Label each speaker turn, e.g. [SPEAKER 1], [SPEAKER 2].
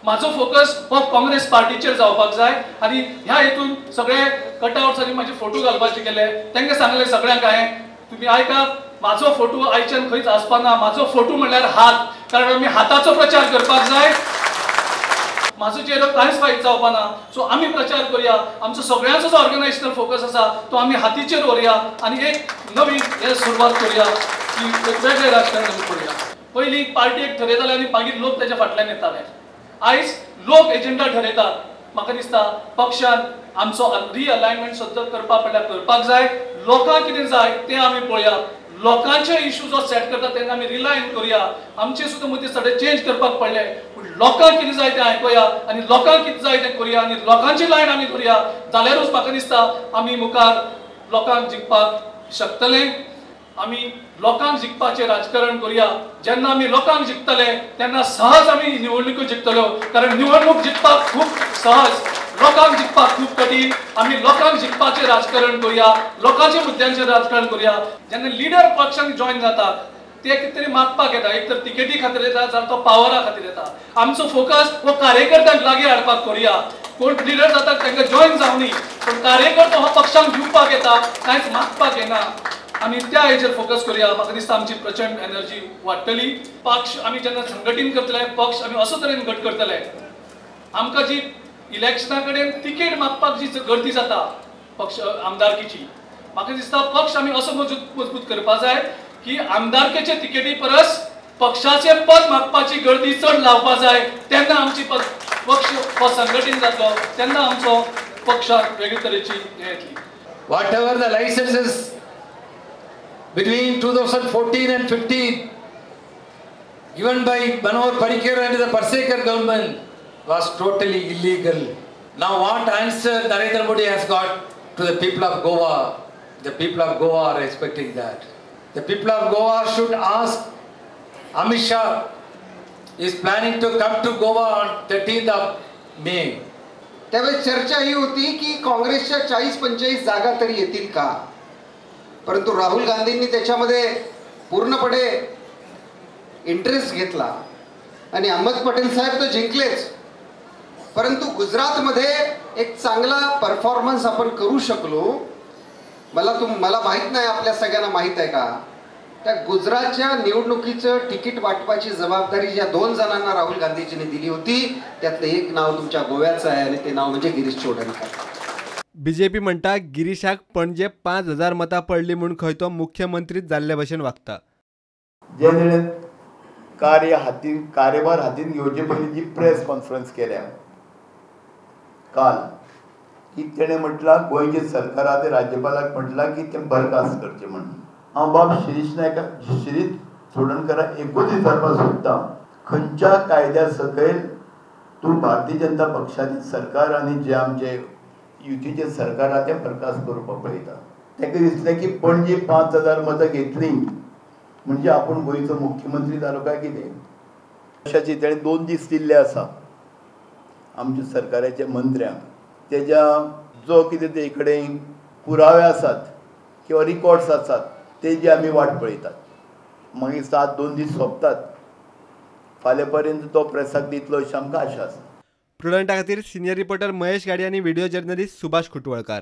[SPEAKER 1] माझो फोकस हो काँग्रेस पार्टीचेर जावपाक जाय आनी ह्या हेतून सगळे कटआउट्स आनी माझे फोटो घालपाचे केले तांकां सांगले सगळ्यांक हांवें तुम्ही ऐका माझो फोटो आयच्यान खंयच आसपाना माझो फोटो म्हणल्यार हात कारण आमी हाताचो प्रचार करपाक जाय माझो चेहरो कांयच फायद जावपाना सो आमी प्रचार करूया आमचो सगळ्यांचो जो ऑर्गनायझेशनल फोकस आसा तो आमी हातीचेर व्हरया आनी एक नवी हे सुरवात करूया की वेगवेगळे राजकारण आमी करूया पयली पार्टी एक ठरयताले आनी मागीर लोक त्याच्या फाटल्यान येताले आयज लोक एजेंडा ठरयतात म्हाका दिसता पक्षान आमचो रिअलायनमेंट सद्दां करपाक पडल्यार करपाक जाय लोकांक कितें जाय तें आमी पळोवया लोकांचे इश्यू जो सेट करता तेन्ना आमी रिलायन करूया आमचे सुद्दां मुद्दे सगळे चेंज करपाक पडले पूण लोकांक कितें जाय तें आयकुया आनी लोकांक कितें जाय तें करूया आनी लोकांची लायन आमी धरया जाल्यारूच म्हाका दिसता आमी मुखार लोकांक जिखपाक शकतले आमी लोकांक जिखपाचें राजकारण करूया जेन्ना आमी लोकांक जिखतले तेन्ना सहज आमी निवडणुको जिखतल्यो कारण निवडणूक जिखपाक खूब सहज लोकांक जिखपाक खूब कठीण आमी लोकांक जिखपाचें राजकारण करूया लोकांच्या मुद्द्यांचेर राजकारण करूया जेन्ना लिडर पक्षांक जॉइन जातात ते कितें तरी मागपाक येता एक तर तिकेटी खातीर येता जाल्यार तो पावरा खातीर येता आमचो फोकस हो कार्यकर्त्यांक लागीं हाडपाक करूया कोण लिडर जातात तांकां जॉइन जावनी पण कार्यकर्तो हो पक्षांक दिवपाक येता कांयच मागपाक येना आमी त्या हेचेर फोकस करूया म्हाका दिसता आमची प्रचंड एनर्जी वाडटली पक्ष आमी जेन्ना संघटीत करतले पक्ष आमी असो तरेन घट करतले आमकां जी इलेक्शना कडेन तिकेट मागपाक जी गर्दी जाता पक्ष आमदारकीची म्हाका दिसता पक्ष आमी असो मजबूत करपाक जाय की आमदारकेचे तिकेटी परस पक्षाचे पद मागपाची गर्दी चड लावपाक जाय तेन्ना आमची पक्ष हो संघटीत जातलो तेन्ना आमचो पक्षाक वेगळे तरेची हे येतली
[SPEAKER 2] Whatever the licenses between 2014 and 15 given by Manohar Parrikar and the Parsekar government was totally illegal. Now what answer Narendra Modi has got to the people of Goa? The people of Goa are expecting that. The people of Goa should ask Amit Shah is planning to come to Goa on 13th of May.
[SPEAKER 3] त्यावेळेस चर्चा ही होती की काँग्रेसच्या 40-45 जागा तरी येतील का परंतु राहुल गांधींनी त्याच्यामध्ये पूर्णपणे इंटरेस्ट घेतला आणि अहमद पटेल साहेब तो जिंकलेच परंतु गुजरातमध्ये एक चांगला परफॉर्मन्स आपण करू शकलो मला माहित नाही आपल्या सगळ्यांना माहित आहे का त्या गुजरातच्या निवडणुकीचं तिकीट वाटपाची जबाबदारी ज्या 2 जणांना राहुल गांधीजींनी दिली होती त्यातलं एक नाव तुमच्या गोव्याचं आहे आणि ते नाव म्हणजे गिरीश चोडणकर
[SPEAKER 4] बीजेपी म्हणटा गिरीशाक पणजे 5000 मतां पडली म्हूण खंय तो मुख्यमंत्रीच जाल्ले भशेन वागता
[SPEAKER 5] जे कार्यभार हातीन घेवचे पयलीं जी प्रेस कॉन्फरन्स केल्या काल की तेणें म्हटलां गोंयचे सरकारा ते राज्यपालाक म्हटलां की ते बरखास्त करचे म्हणून हांव बाब शिरीष चोडणकराक एकूच विचारपाक सोदतां खंयच्या कायद्या सकयल तूं भारतीय जनता पक्षाचें सरकार आनी जे आमचे युतीचे सरकार आहा तें बरखास्त करपाक पळयता ताका दिसलें की पणजे 5000 मतां घेतली म्हणजे आपूण गोंयचो मुख्यमंत्री जालो काय कितें अशाची तेणें 2 दीस दिल्ले आसा आमच्या सरकाराच्या मंत्र्यांक तेज्या जो कितें ते कडेन पुरावे आसात किंवा रिकॉर्ड्स आसात तेजी आमी वाट पळयतात मागीर 2 दीस सोंपतात फाल्यां पर्यंत तो प्रेसाक दितलो अशी आमकां आशा आसा
[SPEAKER 4] प्रुडंटा खातीर सिनियर रिपोर्टर महेश गाडी आनी व्हिडिओ जर्नलिस्ट सुभाष खुटवळकार.